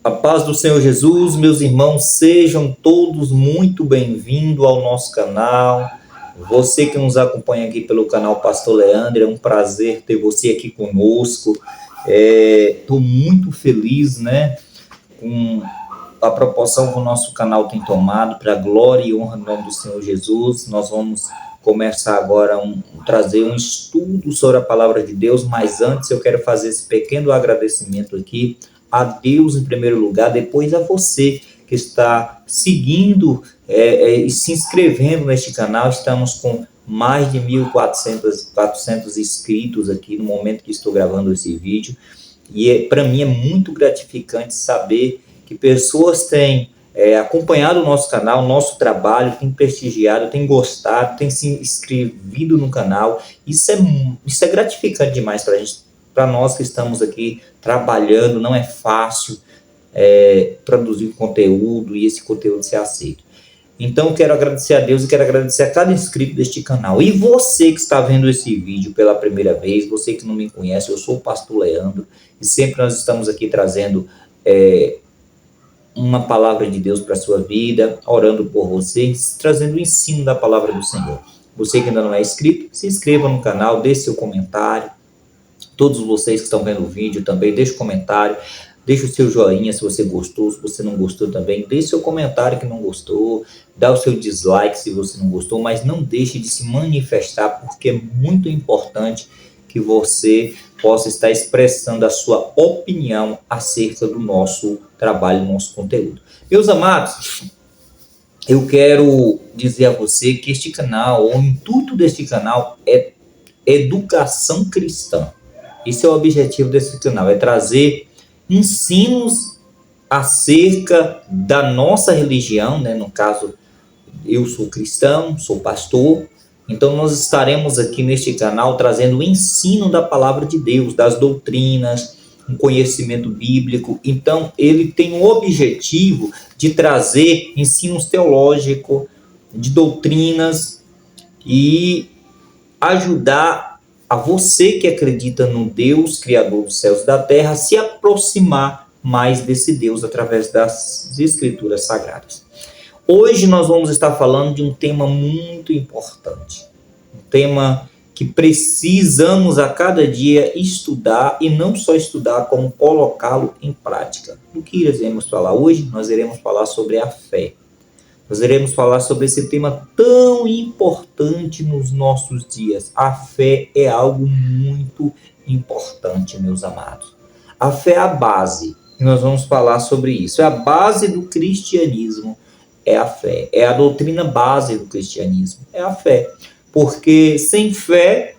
A paz do Senhor Jesus, meus irmãos, sejam todos muito bem-vindos ao nosso canal. Você que nos acompanha aqui pelo canal Pastor Leandro, é um prazer ter você aqui conosco. Estou muito feliz, com a proporção que o nosso canal tem tomado para a glória e honra do nome do Senhor Jesus. Nós vamos começar agora trazer um estudo sobre a palavra de Deus, mas antes eu quero fazer esse pequeno agradecimento aqui a Deus em primeiro lugar, depois a você que está seguindo e se inscrevendo neste canal. Estamos com mais de 1.400 inscritos aqui no momento que estou gravando esse vídeo, e para mim é muito gratificante saber que pessoas têm acompanhado o nosso canal, o nosso trabalho, têm prestigiado, têm gostado, têm se inscrevido no canal. Isso é gratificante demais para a gente. Para nós que estamos aqui trabalhando, não é fácil produzir conteúdo e esse conteúdo ser aceito. Então, eu quero agradecer a Deus e quero agradecer a cada inscrito deste canal. E você que está vendo esse vídeo pela primeira vez, você que não me conhece, eu sou o Pastor Leandro e sempre nós estamos aqui trazendo uma palavra de Deus para a sua vida, orando por você, trazendo o ensino da palavra do Senhor. Você que ainda não é inscrito, se inscreva no canal, deixe seu comentário. Todos vocês que estão vendo o vídeo também, deixe um comentário, deixe o seu joinha se você gostou, se você não gostou também, deixe seu comentário que não gostou, dá o seu dislike se você não gostou, mas não deixe de se manifestar, porque é muito importante que você possa estar expressando a sua opinião acerca do nosso trabalho, do nosso conteúdo. Meus amados, eu quero dizer a você que este canal, o intuito deste canal é educação cristã. Esse é o objetivo desse canal, é trazer ensinos acerca da nossa religião, No caso, eu sou cristão, sou pastor, então nós estaremos aqui neste canal trazendo o ensino da palavra de Deus, das doutrinas, um conhecimento bíblico. Então, ele tem o objetivo de trazer ensinos teológicos, de doutrinas e ajudar a você que acredita no Deus, Criador dos céus e da terra, a se aproximar mais desse Deus através das Escrituras Sagradas. Hoje nós vamos estar falando de um tema muito importante, um tema que precisamos a cada dia estudar, e não só estudar, como colocá-lo em prática. O que iremos falar hoje? Nós iremos falar sobre a fé. Nós iremos falar sobre esse tema tão importante nos nossos dias. A fé é algo muito importante, meus amados. A fé é a base, e nós vamos falar sobre isso. É a base do cristianismo, é a fé. É a doutrina base do cristianismo, é a fé. Porque sem fé,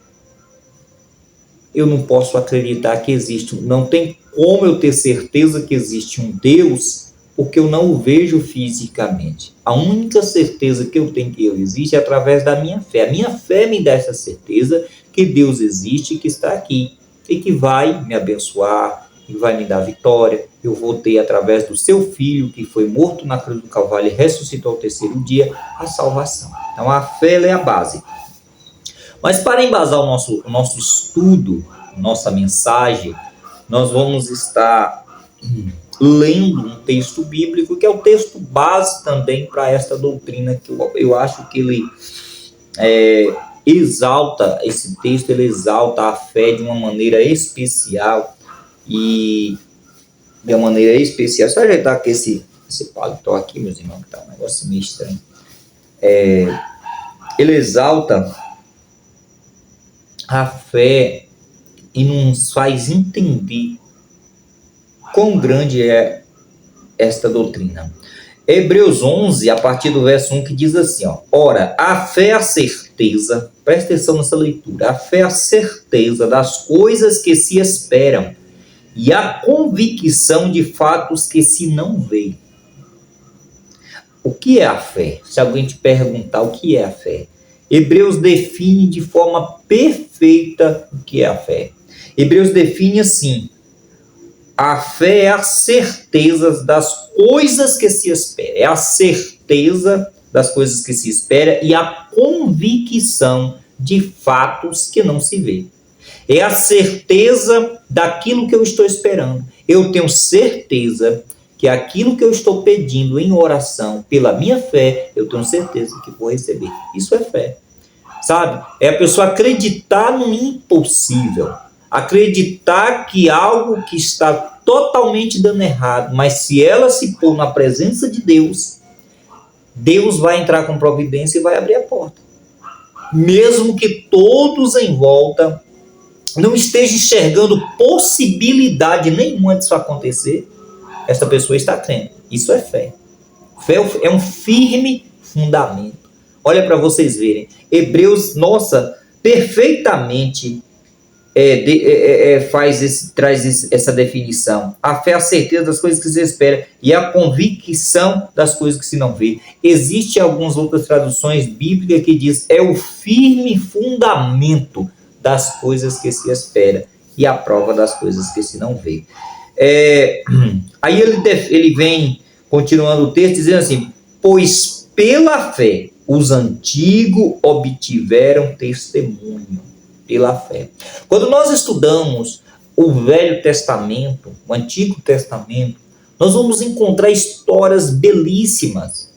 eu não posso acreditar que existe, não tem como eu ter certeza que existe um Deus, porque eu não o vejo fisicamente. A única certeza que eu tenho que ele existe é através da minha fé. A minha fé me dá essa certeza que Deus existe, que está aqui, e que vai me abençoar, e vai me dar vitória. Eu vou ter, através do seu Filho, que foi morto na cruz do Calvário e ressuscitou ao terceiro dia, a salvação. Então, a fé é a base. Mas para embasar o nosso estudo, nossa mensagem, nós vamos estar lendo um texto bíblico, que é o texto base também para esta doutrina, que eu acho que ele exalta, esse texto ele exalta a fé de uma maneira especial, e de uma maneira especial. Só ajeitar aqui esse paletó aqui, meus irmãos, que tá um negócio meio estranho. Ele exalta a fé e nos faz entender quão grande é esta doutrina. Hebreus 11, a partir do verso 1, que diz assim, ora, a fé é a certeza, presta atenção nessa leitura, a fé é a certeza das coisas que se esperam e a convicção de fatos que se não veem. O que é a fé? Se alguém te perguntar o que é a fé, Hebreus define de forma perfeita o que é a fé. Hebreus define assim: a fé é a certeza das coisas que se espera. É a certeza das coisas que se espera e a convicção de fatos que não se vê. É a certeza daquilo que eu estou esperando. Eu tenho certeza que aquilo que eu estou pedindo em oração, pela minha fé, eu tenho certeza que vou receber. Isso é fé, sabe? É a pessoa acreditar no impossível, acreditar que algo que está totalmente dando errado, mas se ela se pôr na presença de Deus, Deus vai entrar com providência e vai abrir a porta. Mesmo que todos em volta não estejam enxergando possibilidade nenhuma disso acontecer, essa pessoa está crendo. Isso é fé. Fé é um firme fundamento. Olha para vocês verem. Hebreus, nossa, perfeitamente traz essa definição. A fé é a certeza das coisas que se espera e a convicção das coisas que se não vê. Existem algumas outras traduções bíblicas que diz é o firme fundamento das coisas que se espera e a prova das coisas que se não vê. Aí ele vem continuando o texto dizendo assim: pois pela fé os antigos obtiveram testemunho. Pela fé. Quando nós estudamos o Velho Testamento, o Antigo Testamento, nós vamos encontrar histórias belíssimas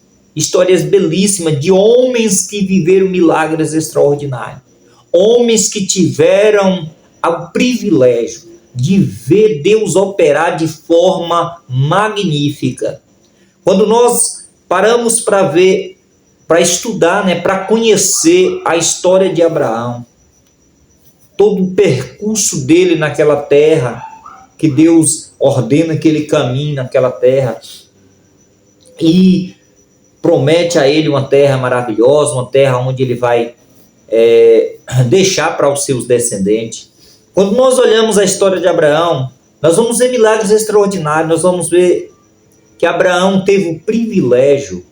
de homens que viveram milagres extraordinários, homens que tiveram o privilégio de ver Deus operar de forma magnífica. Quando nós paramos para ver, para estudar, para conhecer a história de Abraão, todo o percurso dele naquela terra, que Deus ordena que ele caminhe naquela terra, e promete a ele uma terra maravilhosa, uma terra onde ele vai deixar para os seus descendentes. Quando nós olhamos a história de Abraão, nós vamos ver milagres extraordinários, nós vamos ver que Abraão teve o privilégio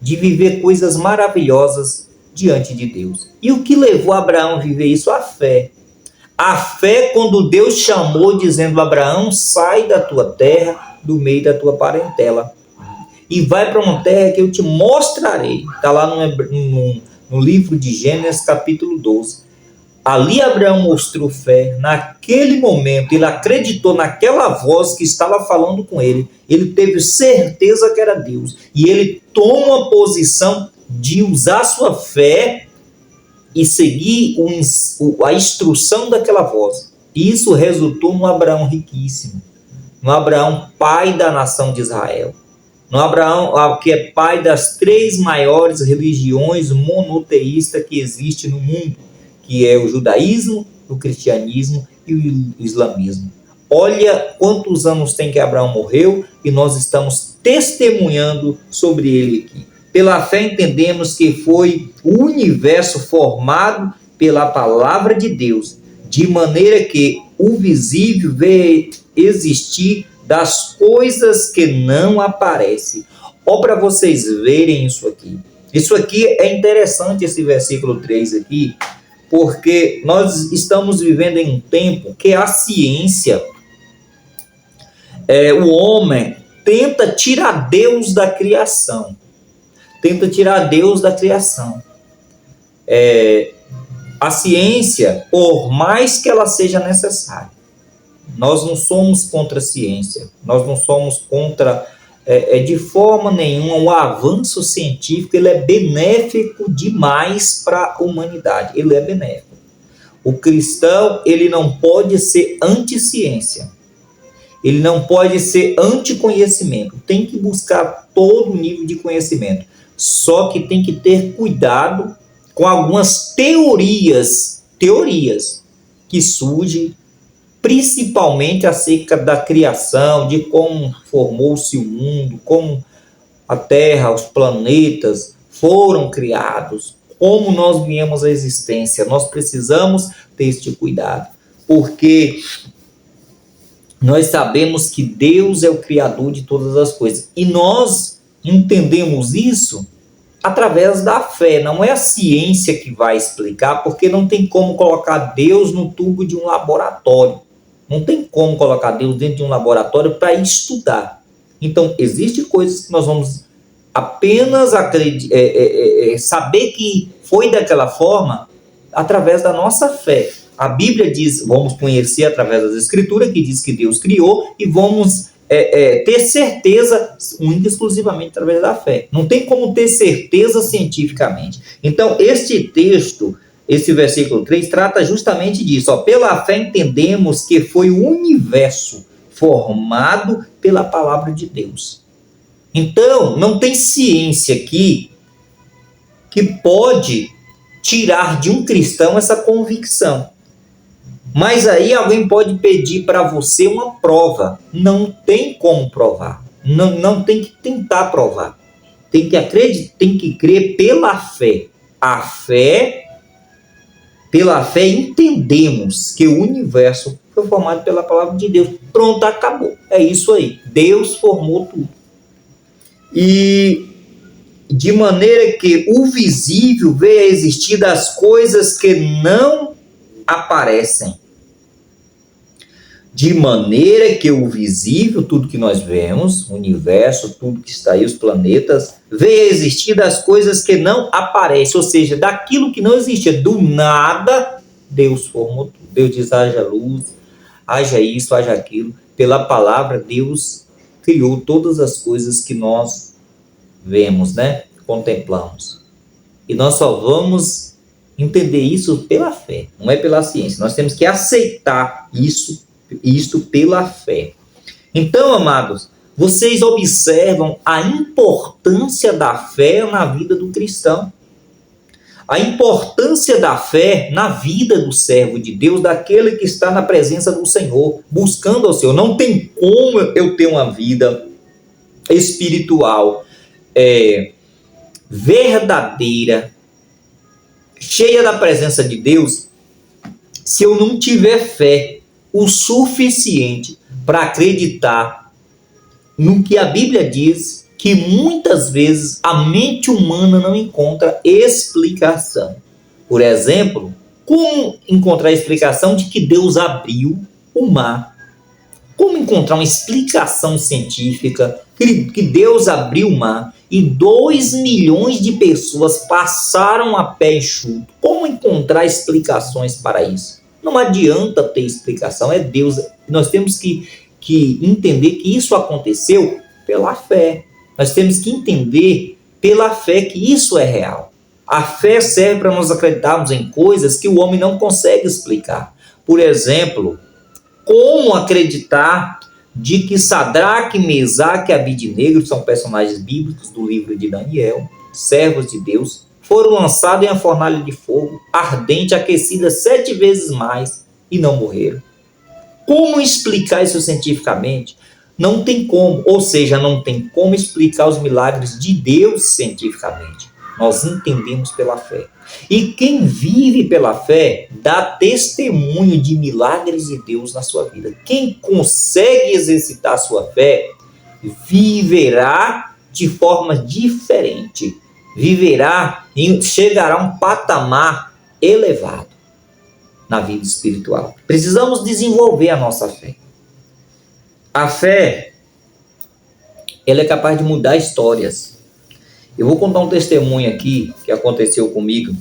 de viver coisas maravilhosas diante de Deus. E o que levou Abraão a viver isso? A fé. A fé, quando Deus chamou, dizendo: Abraão, sai da tua terra, do meio da tua parentela, e vai para uma terra que eu te mostrarei. Está lá no livro de Gênesis, capítulo 12. Ali Abraão mostrou fé. Naquele momento, ele acreditou naquela voz que estava falando com ele. Ele teve certeza que era Deus. E ele toma uma posição de usar sua fé e seguir a instrução daquela voz. E isso resultou no Abraão riquíssimo, no Abraão pai da nação de Israel, no Abraão que é pai das 3 maiores religiões monoteístas que existem no mundo, que é o judaísmo, o cristianismo e o islamismo. Olha quantos anos tem que Abraão morreu e nós estamos testemunhando sobre ele aqui. Pela fé entendemos que foi o universo formado pela palavra de Deus, de maneira que o visível vê existir das coisas que não aparecem. Ó, para vocês verem isso aqui. Isso aqui é interessante, esse versículo 3 aqui, porque nós estamos vivendo em um tempo que a ciência, o homem tenta tirar Deus da criação. A ciência, por mais que ela seja necessária, nós não somos contra a ciência, nós não somos contra, de forma nenhuma, o avanço científico. Ele é benéfico demais para a humanidade, ele é benéfico. O cristão, ele não pode ser anti-ciência, ele não pode ser anti-conhecimento, tem que buscar todo nível de conhecimento. Só que tem que ter cuidado com algumas teorias que surgem, principalmente acerca da criação, de como formou-se o mundo, como a Terra, os planetas foram criados, como nós viemos à existência. Nós precisamos ter este cuidado, porque nós sabemos que Deus é o Criador de todas as coisas, e nós entendemos isso através da fé. Não é a ciência que vai explicar, porque não tem como colocar Deus no tubo de um laboratório. Não tem como colocar Deus dentro de um laboratório para estudar. Então, existem coisas que nós vamos apenas saber que foi daquela forma através da nossa fé. A Bíblia diz, vamos conhecer através das Escrituras, que diz que Deus criou, e vamos ter certeza única e exclusivamente através da fé. Não tem como ter certeza cientificamente. Então, este texto, esse versículo 3, trata justamente disso. Ó, pela fé entendemos que foi o universo formado pela palavra de Deus. Então, não tem ciência aqui que pode tirar de um cristão essa convicção. Mas aí alguém pode pedir para você uma prova. Não tem como provar. Não tem que tentar provar. Tem que acreditar, tem que crer pela fé. Pela fé entendemos que o universo foi formado pela palavra de Deus. Pronto, acabou. É isso aí. Deus formou tudo. E de maneira que o visível veio a existir das coisas que não aparecem. De maneira que o visível, tudo que nós vemos, o universo, tudo que está aí, os planetas, veio a existir das coisas que não aparecem, ou seja, daquilo que não existia. Do nada, Deus formou tudo. Deus diz, haja luz, haja isso, haja aquilo. Pela palavra, Deus criou todas as coisas que nós vemos, né? Contemplamos. E nós só vamos entender isso pela fé, não é pela ciência. Nós temos que aceitar isto pela fé. Então, amados, vocês observam a importância da fé na vida do cristão. A importância da fé na vida do servo de Deus, daquele que está na presença do Senhor, buscando ao Senhor. Não tem como eu ter uma vida espiritual verdadeira, cheia da presença de Deus, se eu não tiver fé o suficiente para acreditar no que a Bíblia diz, que muitas vezes a mente humana não encontra explicação. Por exemplo, como encontrar a explicação de que Deus abriu o mar? Como encontrar uma explicação científica que Deus abriu o mar e 2 milhões de pessoas passaram a pé enxuto? Como encontrar explicações para isso? Não adianta ter explicação, é Deus. Nós temos que entender que isso aconteceu pela fé. Nós temos que entender pela fé que isso é real. A fé serve para nós acreditarmos em coisas que o homem não consegue explicar. Por exemplo, como acreditar de que Sadraque, Mesaque e Abidnego, são personagens bíblicos do livro de Daniel, servos de Deus, foram lançados em uma fornalha de fogo ardente, aquecida 7 vezes mais, e não morreram. Como explicar isso cientificamente? Não tem como, ou seja, não tem como explicar os milagres de Deus cientificamente. Nós entendemos pela fé. E quem vive pela fé dá testemunho de milagres de Deus na sua vida. Quem consegue exercitar a sua fé viverá de forma diferente. Viverá e chegará a um patamar elevado na vida espiritual. Precisamos desenvolver a nossa fé. A fé, ela é capaz de mudar histórias. Eu vou contar um testemunho aqui que aconteceu comigo.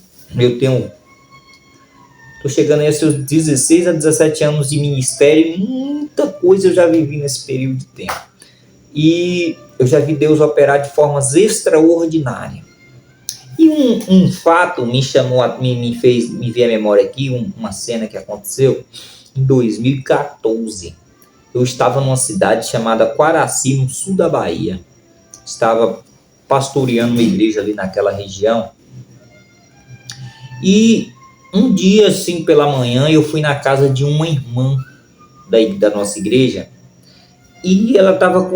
Estou chegando aí aos seus 16 a 17 anos de ministério, muita coisa eu já vivi nesse período de tempo. E eu já vi Deus operar de formas extraordinárias. E um fato me veio à memória aqui, uma cena que aconteceu em 2014. Eu estava numa cidade chamada Quaraci, no sul da Bahia. Estava pastoreando uma igreja ali naquela região. E um dia, assim, pela manhã, eu fui na casa de uma irmã da nossa igreja. E ela estava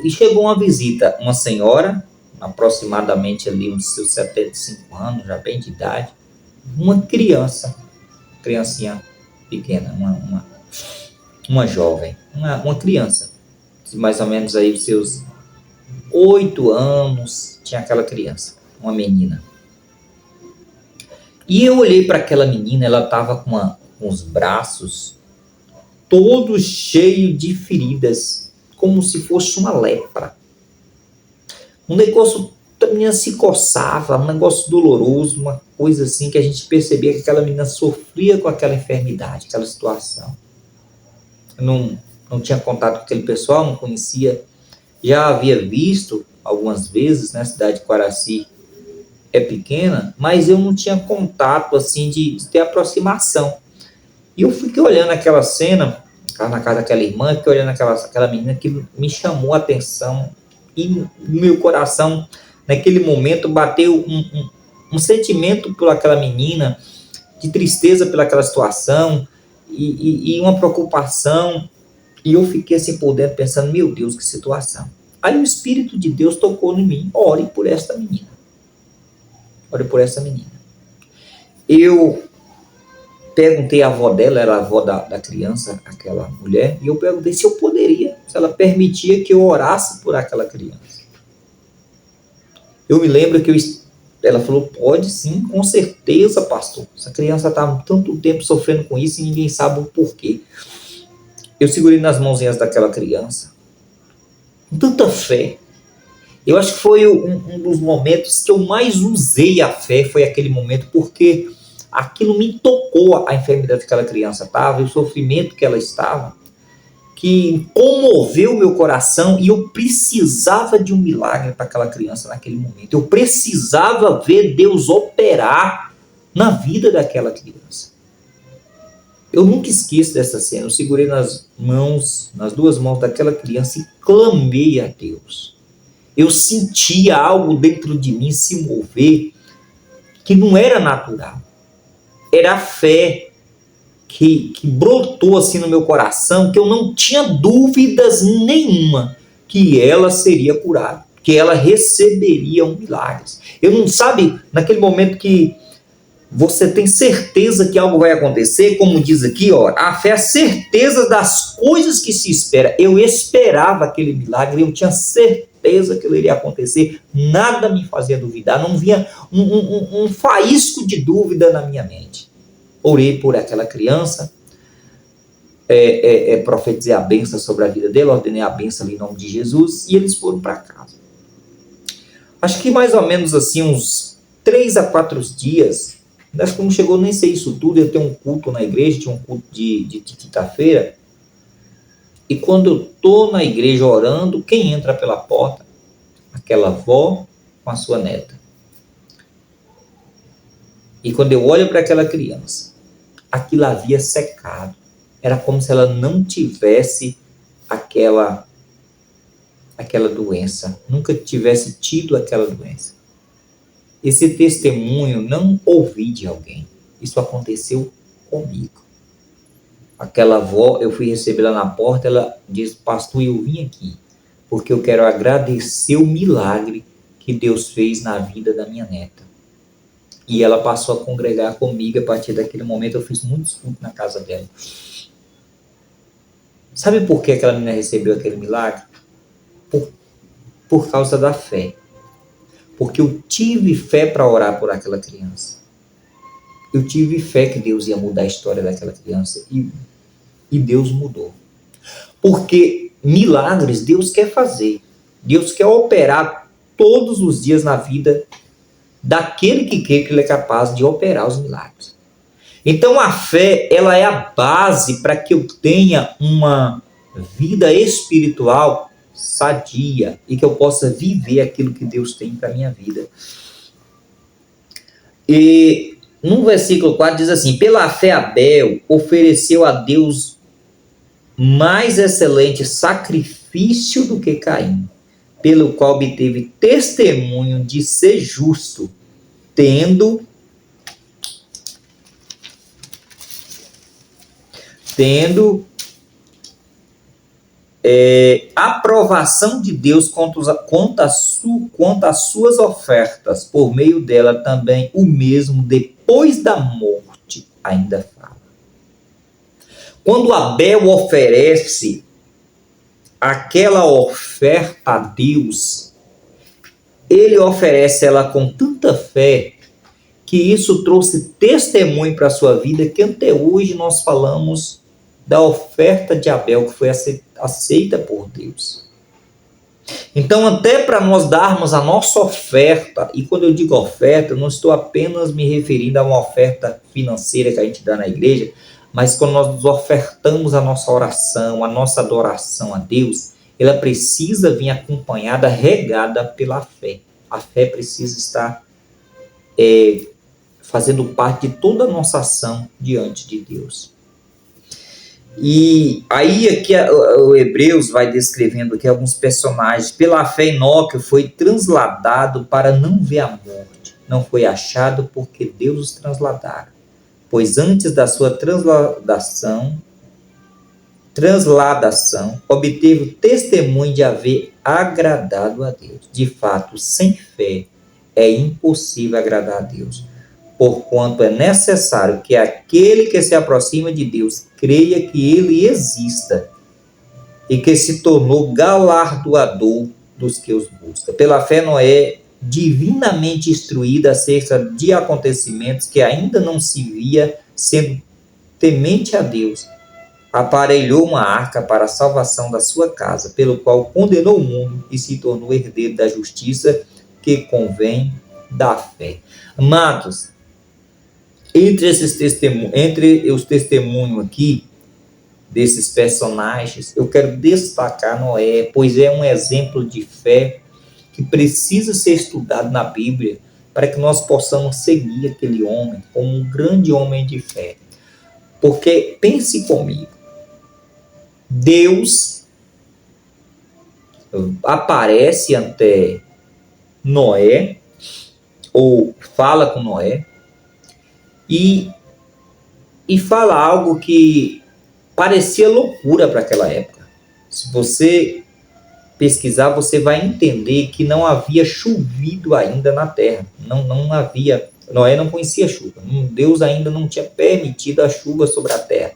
e chegou uma visita, uma senhora, aproximadamente ali uns seus 75 anos, já bem de idade, uma criancinha pequena, uma jovem, uma criança, mais ou menos aí os seus 8 anos, tinha aquela criança, uma menina. E eu olhei para aquela menina, ela estava com os braços todos cheios de feridas, como se fosse uma lepra. Um negócio, a menina se coçava, um negócio doloroso, uma coisa assim que a gente percebia que aquela menina sofria com aquela enfermidade, aquela situação. não tinha contato com aquele pessoal, não conhecia. Já havia visto algumas vezes, né? A cidade de Quaraci é pequena, mas eu não tinha contato, assim, de ter aproximação. E eu fiquei olhando aquela cena, na casa daquela irmã, fiquei olhando aquela menina que me chamou a atenção, e no meu coração, naquele momento, bateu um sentimento por aquela menina, de tristeza pelaquela situação, e uma preocupação, e eu fiquei assim por dentro pensando, meu Deus, que situação. Aí o Espírito de Deus tocou em mim, ore por esta menina. Ore por essa menina. Eu perguntei à avó dela, era a avó da criança, aquela mulher, e eu perguntei se eu poderia, se ela permitia que eu orasse por aquela criança. Eu me lembro que ela falou, pode sim, com certeza, pastor. Essa criança está há tanto tempo sofrendo com isso e ninguém sabe o porquê. Eu segurei nas mãozinhas daquela criança, com tanta fé. Eu acho que foi um dos momentos que eu mais usei a fé, foi aquele momento, porque aquilo me tocou, a enfermidade que aquela criança estava, o sofrimento que ela estava, que comoveu o meu coração, e eu precisava de um milagre para aquela criança naquele momento. Eu precisava ver Deus operar na vida daquela criança. Eu nunca esqueço dessa cena. Eu segurei nas duas mãos daquela criança e clamei a Deus. Eu sentia algo dentro de mim se mover que não era natural. Era a fé que brotou assim no meu coração, que eu não tinha dúvidas nenhuma que ela seria curada, que ela receberia um milagre. Eu não sabe, naquele momento que você tem certeza que algo vai acontecer, como diz aqui, ó, a fé é a certeza das coisas que se espera. Eu esperava aquele milagre, eu tinha certeza que ele iria acontecer, nada me fazia duvidar, não vinha um faísco de dúvida na minha mente. Orei por aquela criança, profetizei a bênção sobre a vida dele, ordenei a bênção ali em nome de Jesus, e eles foram para casa. Acho que mais ou menos assim, uns 3 a 4 dias, acho que não chegou nem a ser isso tudo, ia ter um culto na igreja, tinha um culto de quinta-feira, e quando eu estou na igreja orando, quem entra pela porta? Aquela avó com a sua neta. E quando eu olho para aquela criança, aquilo havia secado. Era como se ela não tivesse aquela doença, nunca tivesse tido aquela doença. Esse testemunho não ouvi de alguém. Isso aconteceu comigo. Aquela avó, eu fui recebê-la na porta, ela disse, pastor, eu vim aqui porque eu quero agradecer o milagre que Deus fez na vida da minha neta. E ela passou a congregar comigo. A partir daquele momento eu fiz muitos cultos na casa dela. Sabe por que aquela menina recebeu aquele milagre? Por causa da fé. Porque eu tive fé para orar por aquela criança. Eu tive fé que Deus ia mudar a história daquela criança. E Deus mudou. Porque milagres Deus quer fazer. Deus quer operar todos os dias na vida daquele que crê que ele é capaz de operar os milagres. Então a fé, ela é a base para que eu tenha uma vida espiritual sadia e que eu possa viver aquilo que Deus tem para a minha vida. E no versículo 4 diz assim, pela fé Abel ofereceu a Deus mais excelente sacrifício do que Caim, pelo qual obteve testemunho de ser justo, tendo aprovação de Deus quanto às suas ofertas, por meio dela também o mesmo depois da morte ainda fala. Quando Abel oferece aquela oferta a Deus, ele oferece ela com tanta fé que isso trouxe testemunho para a sua vida, que até hoje nós falamos da oferta de Abel, que foi aceita por Deus. Então, até para nós darmos a nossa oferta, e quando eu digo oferta, eu não estou apenas me referindo a uma oferta financeira que a gente dá na igreja, Mas quando nós nos ofertamos a nossa oração, a nossa adoração a Deus, ela precisa vir acompanhada, regada pela fé. A fé precisa estar fazendo parte de toda a nossa ação diante de Deus. E aí aqui o Hebreus vai descrevendo aqui alguns personagens. Pela fé, Enoque foi transladado para não ver a morte. Não foi achado porque Deus os transladara. Pois antes da sua transladação, obteve o testemunho de haver agradado a Deus. De fato, sem fé é impossível agradar a Deus, porquanto é necessário que aquele que se aproxima de Deus creia que ele exista e que se tornou galardoador dos que os buscam. Pela fé, Noé, divinamente instruído acerca de acontecimentos que ainda não se via, sendo temente a Deus, aparelhou uma arca para a salvação da sua casa, pelo qual condenou o mundo e se tornou herdeiro da justiça que convém da fé. Amados, entre os testemunhos aqui desses personagens, eu quero destacar Noé, pois é um exemplo de fé que precisa ser estudado na Bíblia para que nós possamos seguir aquele homem como um grande homem de fé. Porque, pense comigo, Deus aparece ante Noé, ou fala com Noé, e fala algo que parecia loucura para aquela época. Se você pesquisar, você vai entender que não havia chovido ainda na terra. Não havia, Noé não conhecia chuva. Deus ainda não tinha permitido a chuva sobre a terra.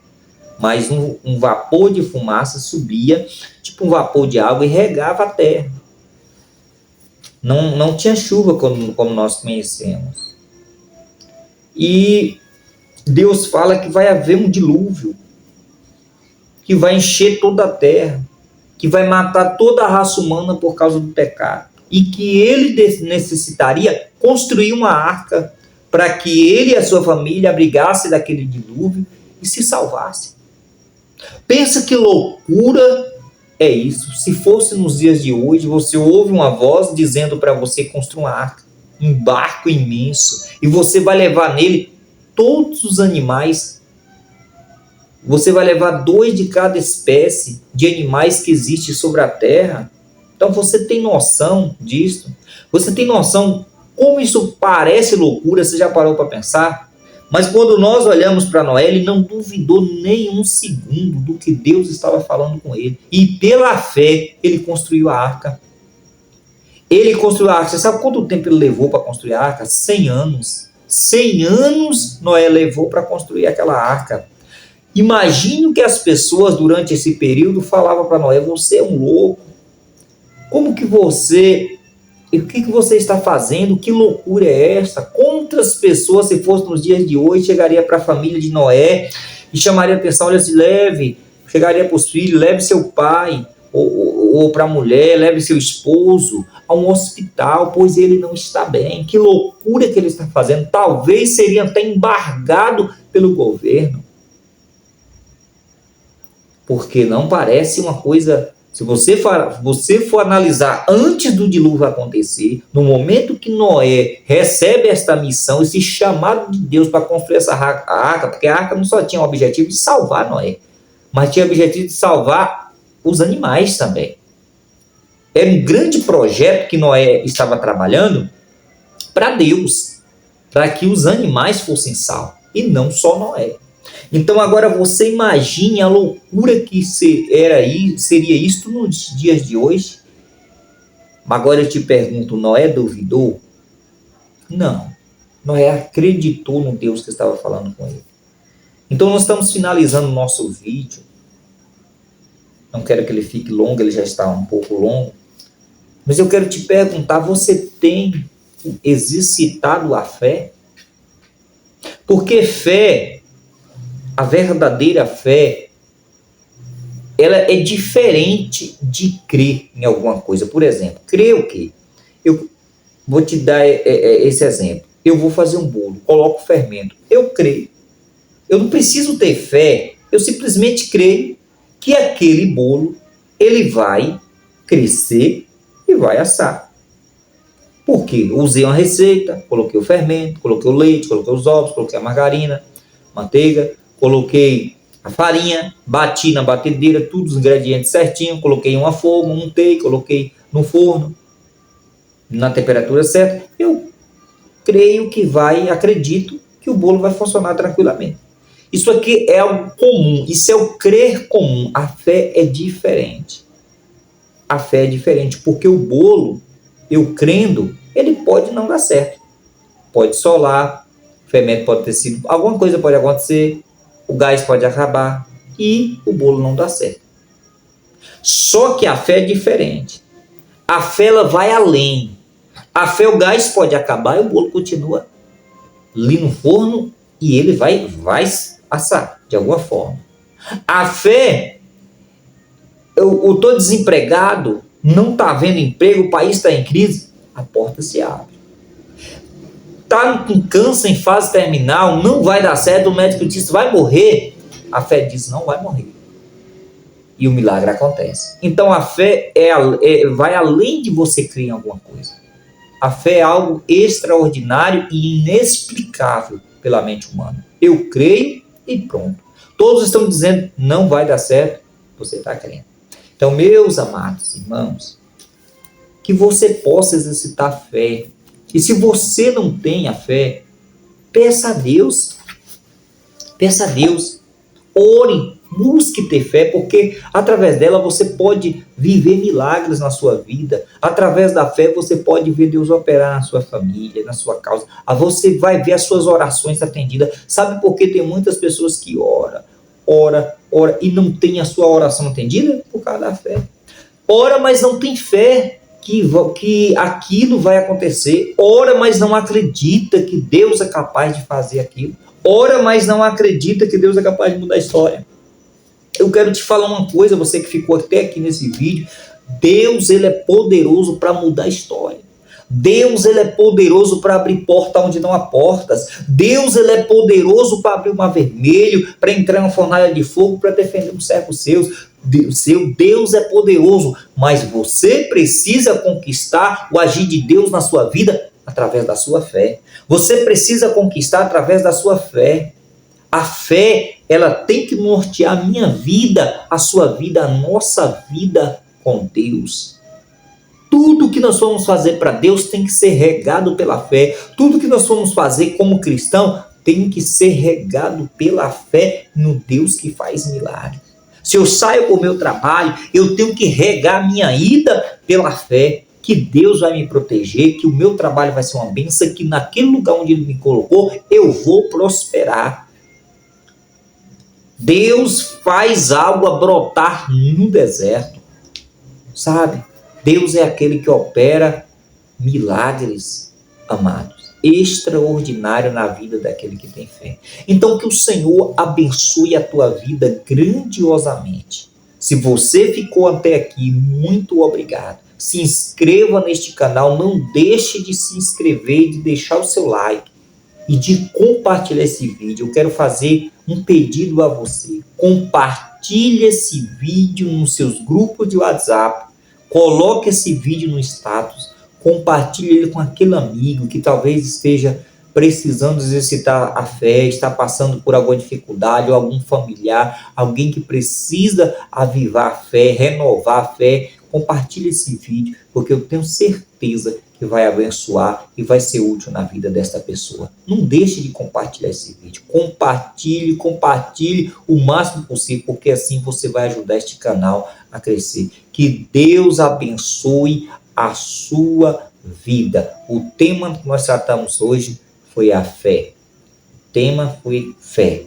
Mas um vapor de fumaça subia, tipo um vapor de água, e regava a terra. Não tinha chuva como nós conhecemos. E Deus fala que vai haver um dilúvio, que vai encher toda a terra, que vai matar toda a raça humana por causa do pecado. E que ele necessitaria construir uma arca para que ele e a sua família abrigassem daquele dilúvio e se salvassem. Pensa que loucura é isso. Se fosse nos dias de hoje, você ouve uma voz dizendo para você construir uma arca, um barco imenso, e você vai levar nele todos os animais. Você vai levar 2 de cada espécie de animais que existe sobre a terra. Então você tem noção disso? Você tem noção como isso parece loucura? Você já parou para pensar? Mas quando nós olhamos para Noé, ele não duvidou nem um segundo do que Deus estava falando com ele. E pela fé, ele construiu a arca. Ele construiu a arca. Você sabe quanto tempo ele levou para construir a arca? 100 anos. 100 anos Noé levou para construir aquela arca. Imagine que as pessoas durante esse período falavam para Noé: você é um louco. Como que você... O que você está fazendo? Que loucura é essa? Quantas pessoas, se fosse nos dias de hoje, chegaria para a família de Noé e chamaria a atenção: olha, se leve, chegaria para os filhos, leve seu pai, ou para a mulher, leve seu esposo a um hospital, pois ele não está bem. Que loucura que ele está fazendo. Talvez seria até embargado pelo governo. Porque não parece uma coisa... Se você for analisar antes do dilúvio acontecer, no momento que Noé recebe esta missão, esse chamado de Deus para construir essa arca, porque a arca não só tinha o objetivo de salvar Noé, mas tinha o objetivo de salvar os animais também. Era um grande projeto que Noé estava trabalhando para Deus, para que os animais fossem salvos, e não só Noé. Então agora você imagine a loucura que seria isto nos dias de hoje. Agora eu te pergunto, Noé duvidou? Não. Noé acreditou no Deus que estava falando com ele. Então nós estamos finalizando o nosso vídeo. Não quero que ele fique longo, ele já está um pouco longo. Mas eu quero te perguntar, você tem exercitado a fé? Porque fé... A verdadeira fé, ela é diferente de crer em alguma coisa. Por exemplo, crer o quê? Eu vou te dar esse exemplo. Eu vou fazer um bolo, coloco fermento. Eu creio. Eu não preciso ter fé, eu simplesmente creio que aquele bolo, ele vai crescer e vai assar. Por quê? Eu usei uma receita, coloquei o fermento, coloquei o leite, coloquei os ovos, coloquei a margarina, manteiga, coloquei a farinha, bati na batedeira, todos os ingredientes certinho, coloquei em uma forma, untei, coloquei no forno, na temperatura certa. Eu creio que acredito que o bolo vai funcionar tranquilamente. Isso aqui é algo comum, isso é o crer comum. A fé é diferente. A fé é diferente, porque o bolo, eu crendo, ele pode não dar certo. Pode solar, o fermento pode ter sido, alguma coisa pode acontecer, o gás pode acabar e o bolo não dá certo. Só que a fé é diferente. A fé, ela vai além. A fé, o gás pode acabar e o bolo continua ali no forno e ele vai assar de alguma forma. A fé, eu estou desempregado, não está havendo emprego, o país está em crise, a porta se abre. Está com câncer em fase terminal, não vai dar certo, o médico diz vai morrer, a fé diz não vai morrer. E o milagre acontece. Então a fé vai além de você crer em alguma coisa. A fé é algo extraordinário e inexplicável pela mente humana. Eu creio e pronto. Todos estão dizendo não vai dar certo, você está crendo. Então, meus amados irmãos, que você possa exercitar a fé. E se você não tem a fé, peça a Deus. Peça a Deus. Ore, busque ter fé, porque através dela você pode viver milagres na sua vida. Através da fé você pode ver Deus operar na sua família, na sua causa. Você vai ver as suas orações atendidas. Sabe por que tem muitas pessoas que ora e não tem a sua oração atendida? Por causa da fé. Ora, mas não tem fé que aquilo vai acontecer. Ora, mas não acredita que Deus é capaz de fazer aquilo. Ora, mas não acredita que Deus é capaz de mudar a história. Eu quero te falar uma coisa, você que ficou até aqui nesse vídeo. Deus, ele é poderoso para mudar a história. Deus, ele é poderoso para abrir porta onde não há portas. Deus, ele é poderoso para abrir o mar vermelho, para entrar em uma fornalha de fogo, para defender um servo seu. Deus é poderoso, mas você precisa conquistar o agir de Deus na sua vida através da sua fé. Você precisa conquistar através da sua fé. A fé, ela tem que nortear a minha vida, a sua vida, a nossa vida com Deus. Tudo que nós vamos fazer para Deus tem que ser regado pela fé. Tudo que nós vamos fazer como cristão tem que ser regado pela fé no Deus que faz milagres. Se eu saio para o meu trabalho, eu tenho que regar minha ida pela fé, que Deus vai me proteger, que o meu trabalho vai ser uma bênção, que naquele lugar onde Ele me colocou, eu vou prosperar. Deus faz água brotar no deserto, sabe? Deus é aquele que opera milagres, amados, extraordinário na vida daquele que tem fé. Então, que o Senhor abençoe a tua vida grandiosamente. Se você ficou até aqui, muito obrigado. Se inscreva neste canal, não deixe de se inscrever, de deixar o seu like e de compartilhar esse vídeo. Eu quero fazer um pedido a você. Compartilhe esse vídeo nos seus grupos de WhatsApp. Coloque esse vídeo no status. Compartilhe ele com aquele amigo que talvez esteja precisando exercitar a fé, está passando por alguma dificuldade, ou algum familiar, alguém que precisa avivar a fé, renovar a fé. Compartilhe esse vídeo, porque eu tenho certeza que vai abençoar e vai ser útil na vida desta pessoa. Não deixe de compartilhar esse vídeo. Compartilhe o máximo possível, porque assim você vai ajudar este canal a crescer. Que Deus abençoe a sua vida. O tema que nós tratamos hoje foi a fé. O tema foi fé.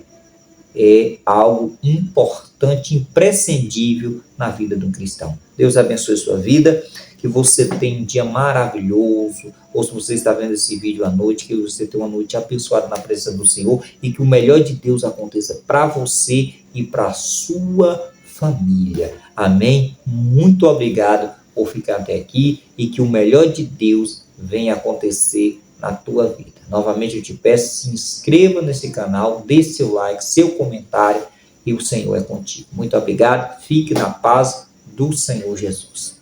É algo importante, imprescindível na vida de um cristão. Deus abençoe a sua vida, que você tenha um dia maravilhoso, ou se você está vendo esse vídeo à noite, que você tenha uma noite abençoada na presença do Senhor e que o melhor de Deus aconteça para você e para a sua família. Amém? Muito obrigado por ficar até aqui e que o melhor de Deus venha acontecer na tua vida. Novamente eu te peço, se inscreva nesse canal, dê seu like, seu comentário, e o Senhor é contigo. Muito obrigado, fique na paz do Senhor Jesus.